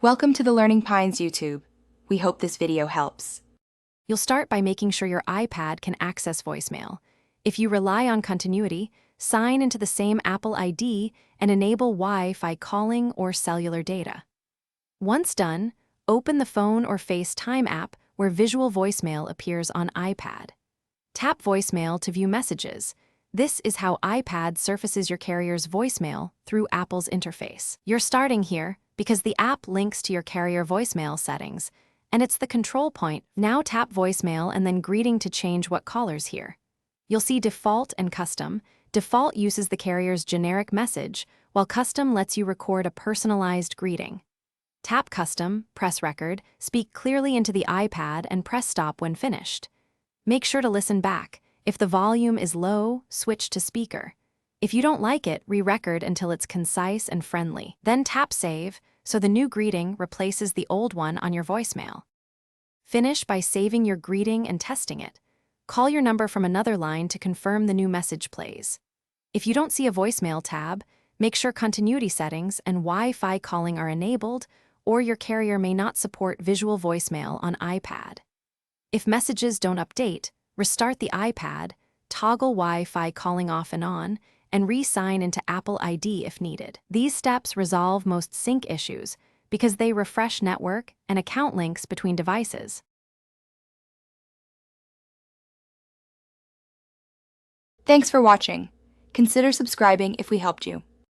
Welcome to the Learning Pines YouTube. We hope this video helps. You'll start by making sure your iPad can access voicemail. If you rely on continuity, sign into the same Apple ID and enable Wi-Fi calling or cellular data. Once done, open the phone or FaceTime app where visual voicemail appears on iPad. Tap voicemail to view messages. This is how iPad surfaces your carrier's voicemail through Apple's interface. You're starting here because the app links to your carrier voicemail settings, and it's the control point. Now tap voicemail and then greeting to change what callers hear. You'll see default and custom. Default uses the carrier's generic message, while custom lets you record a personalized greeting. Tap custom, press record, speak clearly into the iPad, and press stop when finished. Make sure to listen back. If the volume is low, switch to speaker. If you don't like it, re-record until it's concise and friendly. Then tap save, so the new greeting replaces the old one on your voicemail. Finish by saving your greeting and testing it. Call your number from another line to confirm the new message plays. If you don't see a voicemail tab, make sure continuity settings and Wi-Fi calling are enabled, or your carrier may not support visual voicemail on iPad. If messages don't update, restart the iPad, toggle Wi-Fi calling off and on, and re-sign into Apple ID if needed. These steps resolve most sync issues because they refresh network and account links between devices. Thanks for watching. Consider subscribing if we helped you.